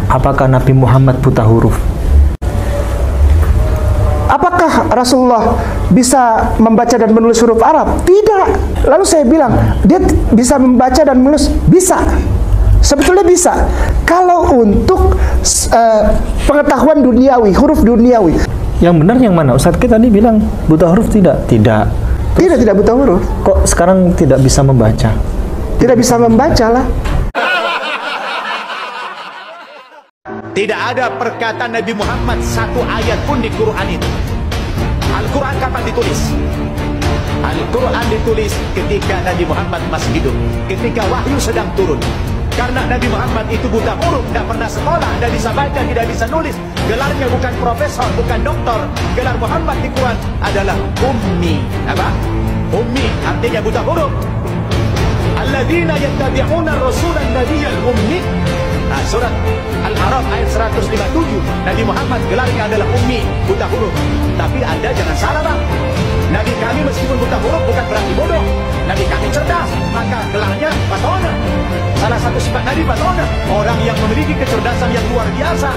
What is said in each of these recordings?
Apakah Nabi Muhammad buta huruf? Apakah Rasulullah bisa membaca dan menulis huruf Arab? Tidak. Lalu saya bilang, dia bisa membaca dan menulis? Bisa. Sebetulnya bisa. Kalau untuk pengetahuan duniawi, huruf duniawi. Yang benar yang mana? Ustadz kita tadi bilang buta huruf tidak. Tidak. Tidak buta huruf. Kok sekarang tidak bisa membaca? Tidak bisa membaca lah. Tidak ada perkataan Nabi Muhammad satu ayat pun di Quran itu. Al-Quran kapan ditulis? Al-Quran ditulis ketika Nabi Muhammad masih hidup, ketika wahyu sedang turun. Karena Nabi Muhammad itu buta huruf, tidak pernah sekolah, tidak bisa baca, tidak bisa nulis. Gelarnya bukan profesor, bukan doktor. Gelar Muhammad di Quran adalah ummi. Apa? Ummi artinya buta huruf. Alladzina yattabi'una ar-rasulan nabiyyal ummi. Surat Al-A'raf ayat 157. Nabi Muhammad gelarnya adalah ummi, buta huruf. Tapi Anda jangan salah, Bang. Nabi kami meskipun buta huruf bukan berarti bodoh. Nabi kami cerdas, maka gelarnya Fatona. Salah satu sifat Nabi Fatona, orang yang memiliki kecerdasan yang luar biasa.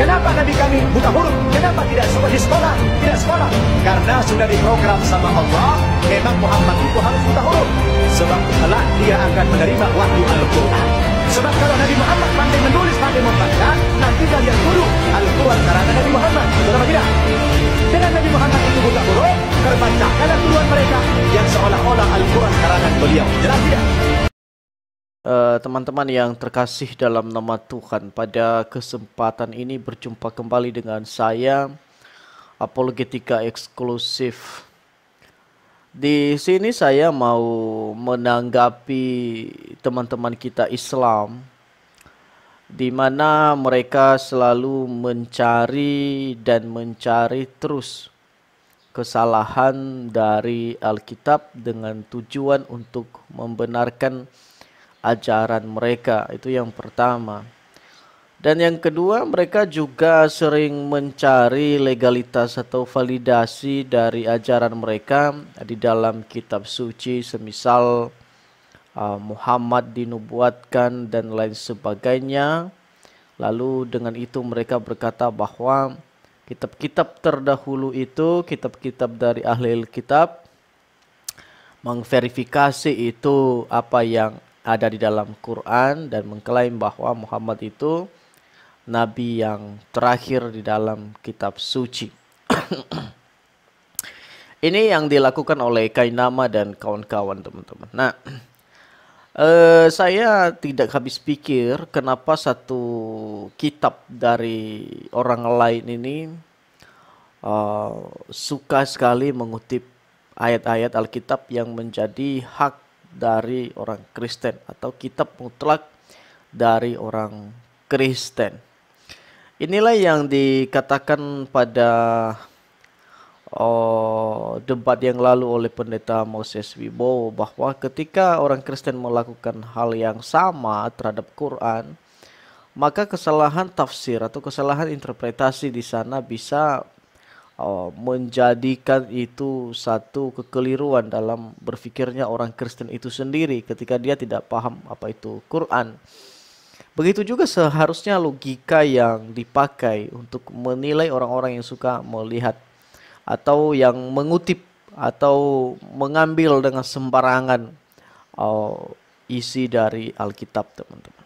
Kenapa Nabi kami buta huruf? Kenapa tidak di sekolah? Tidak sekolah. Karena sudah diprogram sama Allah, memang Muhammad itu harus buta huruf. Sebab kelak dia akan menerima wahyu Al-Quran. Sebab kalau Nabi Muhammad pandai menulis, pandai membaca, nanti kalian guru Al-Quran karangan Nabi Muhammad. Betul apa tidak? Dengan Nabi Muhammad itu buta huruf, terbacakanlah tujuan mereka yang seolah-olah Al-Quran karangan beliau. Jelas tidak? Teman-teman yang terkasih dalam nama Tuhan, pada kesempatan ini berjumpa kembali dengan saya, Apologetika Eksklusif. Di sini saya mau menanggapi teman-teman kita Islam, di mana mereka selalu mencari terus kesalahan dari Alkitab dengan tujuan untuk membenarkan ajaran mereka. Itu yang pertama. Dan yang kedua, mereka juga sering mencari legalitas atau validasi dari ajaran mereka di dalam kitab suci, semisal Muhammad dinubuatkan dan lain sebagainya. Lalu dengan itu mereka berkata bahwa kitab-kitab terdahulu itu, kitab-kitab dari ahli kitab, mengverifikasi itu apa yang ada di dalam Quran dan mengklaim bahwa Muhammad itu Nabi yang terakhir di dalam kitab suci. Ini yang dilakukan oleh Kainama dan kawan-kawan, teman-teman. Nah, saya tidak habis pikir kenapa satu kitab dari orang lain ini suka sekali mengutip ayat-ayat Alkitab yang menjadi hak dari orang Kristen atau kitab mutlak dari orang Kristen. Inilah yang dikatakan pada debat yang lalu oleh pendeta Moses Wibowo, bahwa ketika orang Kristen melakukan hal yang sama terhadap Quran, maka kesalahan tafsir atau kesalahan interpretasi di sana bisa menjadikan itu satu kekeliruan dalam berpikirnya orang Kristen itu sendiri ketika dia tidak paham apa itu Quran. Begitu juga seharusnya logika yang dipakai untuk menilai orang-orang yang suka melihat atau yang mengutip atau mengambil dengan sembarangan isi dari Alkitab, teman-teman.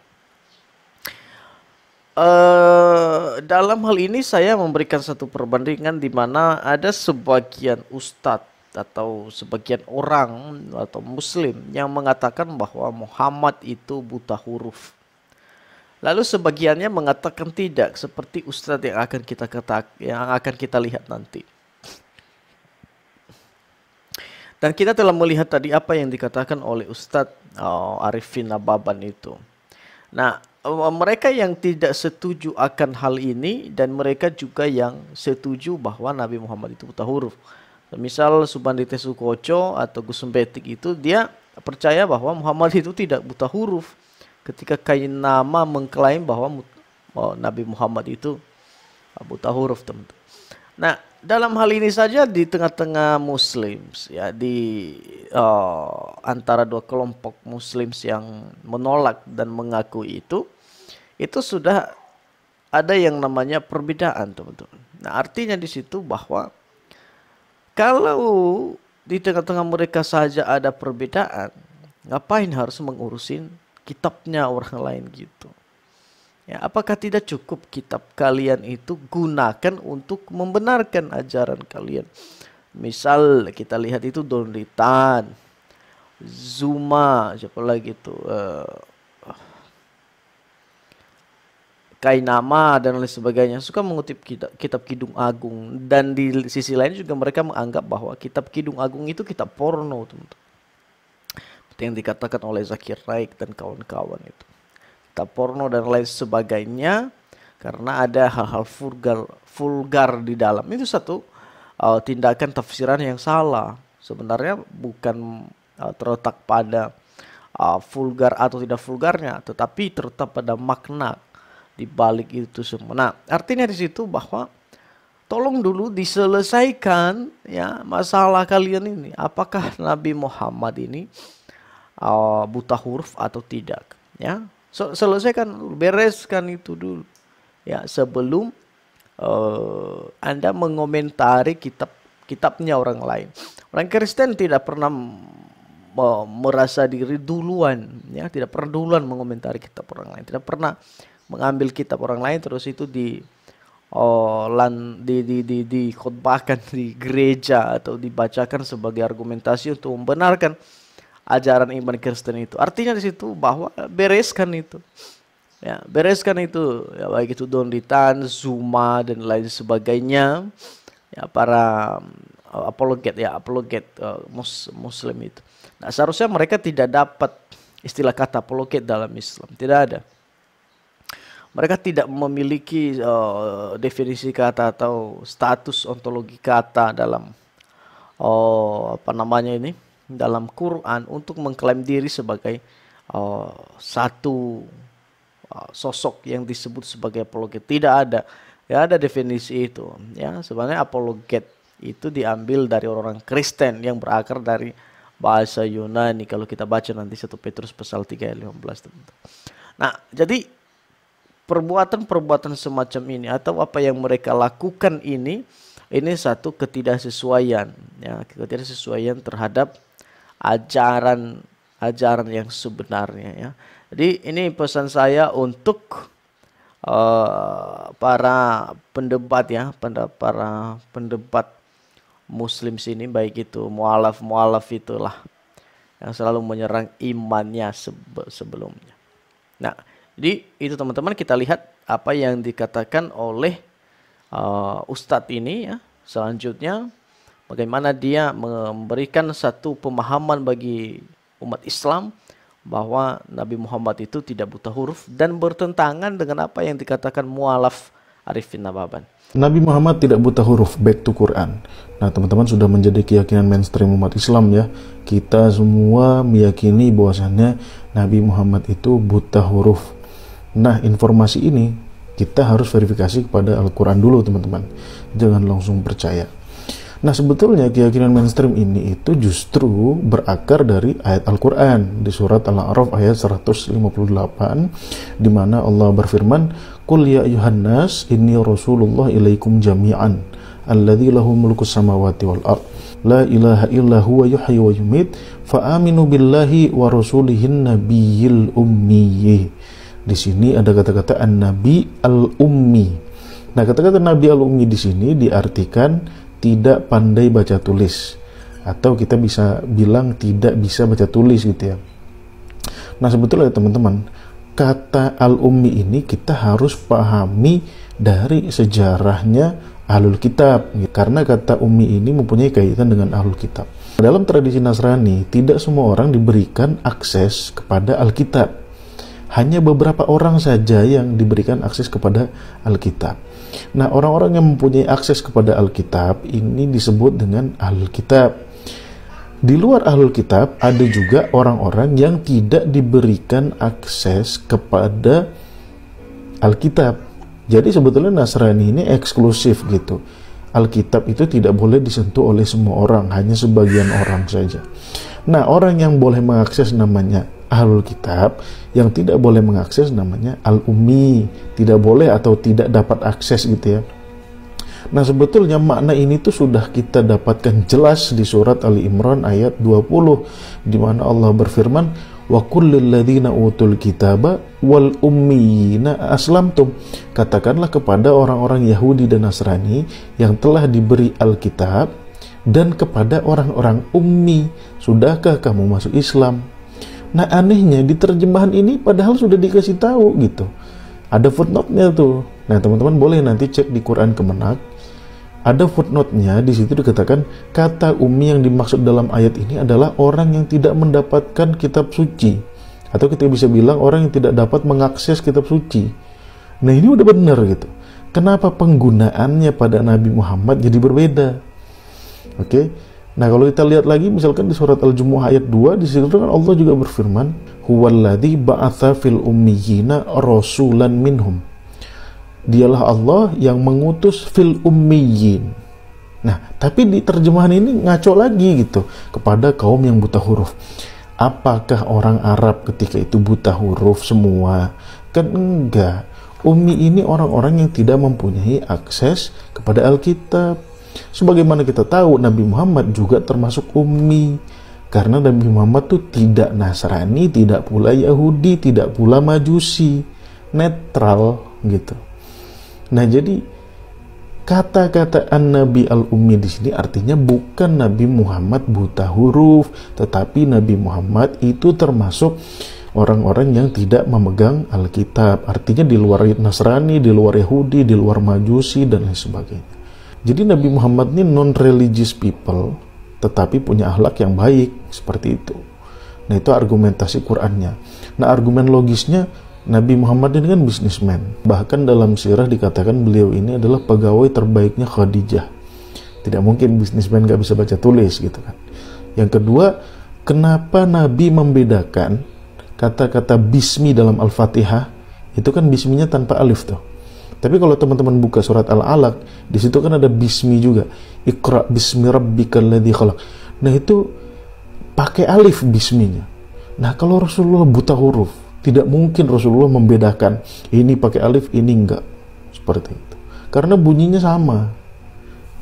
Dalam hal ini saya memberikan satu perbandingan di mana ada sebagian ustadz atau sebagian orang atau muslim yang mengatakan bahwa Muhammad itu buta huruf. Lalu sebagiannya mengatakan tidak, seperti ustadz yang akan kita lihat nanti. Dan kita telah melihat tadi apa yang dikatakan oleh Ustadz Arifin Nababan itu. Nah, mereka yang tidak setuju akan hal ini dan mereka juga yang setuju bahwa Nabi Muhammad itu buta huruf. Misal Subandite Sukoco atau Gusum Betik itu dia percaya bahwa Muhammad itu tidak buta huruf. Ketika Kainama mengklaim bahwa Nabi Muhammad itu buta huruf, teman-teman. Nah, dalam hal ini saja di tengah-tengah Muslims, ya, di antara dua kelompok Muslims yang menolak dan mengakui itu sudah ada yang namanya perbedaan, teman-teman. Nah, artinya di situ bahwa kalau di tengah-tengah mereka saja ada perbedaan, ngapain harus mengurusin kitabnya orang lain gitu? Ya, apakah tidak cukup kitab kalian itu gunakan untuk membenarkan ajaran kalian? Misal kita lihat itu Don Ritan, Zuma, siapa lagi itu, Kainama dan lain sebagainya, suka mengutip kitab Kidung Agung, dan di sisi lain juga mereka menganggap bahwa kitab Kidung Agung itu kitab porno, teman-teman. Seperti yang dikatakan oleh Zakir Naik dan kawan-kawan itu, kitab porno dan lain sebagainya, karena ada hal-hal vulgar di dalam. Itu satu tindakan tafsiran yang salah. Sebenarnya bukan terletak pada vulgar atau tidak vulgarnya, tetapi terletak pada makna di balik itu semua. Nah, artinya di situ bahwa tolong dulu diselesaikan ya masalah kalian ini. Apakah Nabi Muhammad ini buta huruf atau tidak? Ya, selesaikan, bereskan itu dulu. Ya, sebelum Anda mengomentari kitabnya orang lain. Orang Kristen tidak pernah merasa diri duluan, ya, tidak pernah duluan mengomentari kitab orang lain, tidak pernah mengambil kitab orang lain terus itu dikhotbahkan di gereja atau dibacakan sebagai argumentasi untuk membenarkan ajaran iman Kristen itu. Artinya di situ bahwa bereskan itu. Ya, bereskan itu, ya, baik itu Don Ritan, Zuma dan lain sebagainya. Ya, para apologet Muslim itu. Nah, seharusnya mereka tidak dapat istilah kata apologet dalam Islam, tidak ada. Mereka tidak memiliki definisi kata atau status ontologi kata dalam dalam Quran untuk mengklaim diri sebagai satu sosok yang disebut sebagai apologet. Tidak ada. Ya, ada definisi itu. Ya, sebenarnya apologet itu diambil dari orang Kristen yang berakar dari bahasa Yunani. Kalau kita baca nanti 1 Petrus pasal 3 ayat 15. Nah, jadi perbuatan-perbuatan semacam ini atau apa yang mereka lakukan ini ketidaksesuaian, ya, ketidaksesuaian terhadap ajaran yang sebenarnya, ya. Jadi ini pesan saya untuk para pendebat, ya, para pendebat Muslim sini, baik itu mualaf itulah yang selalu menyerang imannya sebelumnya. Nah, jadi itu teman-teman, kita lihat apa yang dikatakan oleh Ustadz ini, ya. Selanjutnya bagaimana dia memberikan satu pemahaman bagi umat Islam bahwa Nabi Muhammad itu tidak buta huruf dan bertentangan dengan apa yang dikatakan mualaf Arifin Nababan. Nabi Muhammad tidak buta huruf, back to Quran. Nah, teman-teman, sudah menjadi keyakinan mainstream umat Islam, ya. Kita semua meyakini bahwasannya Nabi Muhammad itu buta huruf. Nah, informasi ini kita harus verifikasi kepada Al-Quran dulu, teman-teman. Jangan langsung percaya. Nah, sebetulnya keyakinan mainstream ini itu justru berakar dari ayat Al-Quran di surat Al-A'raf ayat 158, di mana Allah berfirman, "Qul ya ayyuhan nas, inni rasulullah ilaikum jami'an, alladzi lahu mulku samawati wal ard, la ilaha illa huwa yuhyi wa yumit, fa aminu billahi wa rasulihin nabiyil ummi." Di sini ada kata-kata an-nabi al-ummi. Nah, kata-kata nabi al-ummi di sini diartikan tidak pandai baca tulis, atau kita bisa bilang tidak bisa baca tulis gitu, ya. Nah, sebetulnya teman-teman, kata al-ummi ini kita harus pahami dari sejarahnya Ahlul Kitab, karena kata ummi ini mempunyai kaitan dengan Ahlul Kitab. Dalam tradisi Nasrani, tidak semua orang diberikan akses kepada Alkitab. Hanya beberapa orang saja yang diberikan akses kepada Alkitab. Nah, orang-orang yang mempunyai akses kepada Alkitab ini disebut dengan Ahlul Kitab. Di luar Ahlul Kitab ada juga orang-orang yang tidak diberikan akses kepada Alkitab. Jadi sebetulnya Nasrani ini eksklusif gitu. Alkitab itu tidak boleh disentuh oleh semua orang, hanya sebagian orang saja. Nah, orang yang boleh mengakses namanya ahlul kitab yang tidak boleh mengakses namanya al-ummi, tidak boleh atau tidak dapat akses gitu ya. Nah sebetulnya makna ini tuh sudah kita dapatkan jelas di surat Ali Imran ayat 20, di mana Allah berfirman, wa kullil ladzina utul kitaba wal ummiyina aslamtum. Katakanlah kepada orang-orang Yahudi dan Nasrani yang telah diberi Alkitab dan kepada orang-orang ummi, sudahkah kamu masuk Islam? Nah anehnya di terjemahan ini padahal sudah dikasih tahu gitu, ada footnote-nya tuh. Nah teman-teman boleh nanti cek di Quran Kemenak, ada footnote-nya. Di situ dikatakan kata ummi yang dimaksud dalam ayat ini adalah orang yang tidak mendapatkan kitab suci, atau kita bisa bilang orang yang tidak dapat mengakses kitab suci. Nah ini udah benar gitu. Kenapa penggunaannya pada Nabi Muhammad jadi berbeda? Oke. Nah kalau kita lihat lagi misalkan di surat Al-Jumu'ah ayat 2, di situ kan Allah juga berfirman, huwallazi ba'atsa fil ummiyina rasulan minhum. Dialah Allah yang mengutus fil ummiyin. Nah, tapi di terjemahan ini ngaco lagi gitu, kepada kaum yang buta huruf. Apakah orang Arab ketika itu buta huruf semua? Kan enggak. Ummi ini orang-orang yang tidak mempunyai akses kepada Alkitab. Sebagaimana kita tahu Nabi Muhammad juga termasuk ummi, karena Nabi Muhammad tuh tidak Nasrani, tidak pula Yahudi, tidak pula Majusi, netral gitu. Nah jadi kata-kata an-nabi al-ummi di sini artinya bukan Nabi Muhammad buta huruf, tetapi Nabi Muhammad itu termasuk orang-orang yang tidak memegang Alkitab, artinya di luar Nasrani, di luar Yahudi, di luar Majusi dan lain sebagainya. Jadi Nabi Muhammad ini non-religious people, tetapi punya akhlak yang baik, seperti itu. Nah itu argumentasi Qur'annya. Nah argumen logisnya, Nabi Muhammad ini kan bisnismen. Bahkan dalam sirah dikatakan beliau ini adalah pegawai terbaiknya Khadijah. Tidak mungkin bisnismen gak bisa baca tulis gitu kan. Yang kedua, kenapa Nabi membedakan kata-kata bismi dalam Al-Fatihah? Itu kan bisminya tanpa alif tuh. Tapi kalau teman-teman buka surat Al-Alaq, di situ kan ada bismi juga. Iqra bismi rabbikal ladzi khalaq. Nah itu pakai alif bisminya. Nah kalau Rasulullah buta huruf, tidak mungkin Rasulullah membedakan ini pakai alif, ini enggak. Seperti itu. Karena bunyinya sama.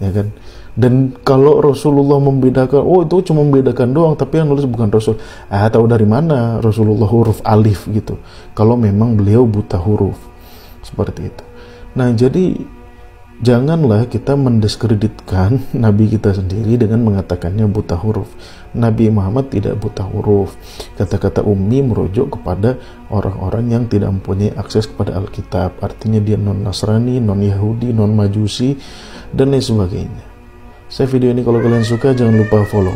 Ya kan? Dan kalau Rasulullah membedakan, oh itu cuma membedakan doang, tapi yang nulis bukan Rasul. Tahu dari mana Rasulullah huruf alif gitu? Kalau memang beliau buta huruf. Seperti itu. Nah jadi janganlah kita mendiskreditkan Nabi kita sendiri dengan mengatakannya buta huruf. Nabi Muhammad tidak buta huruf. Kata-kata ummi merujuk kepada orang-orang yang tidak mempunyai akses kepada Alkitab. Artinya dia non-Nasrani, non-Yahudi, non-Majusi, dan lain sebagainya. Saya video ini kalau kalian suka jangan lupa follow.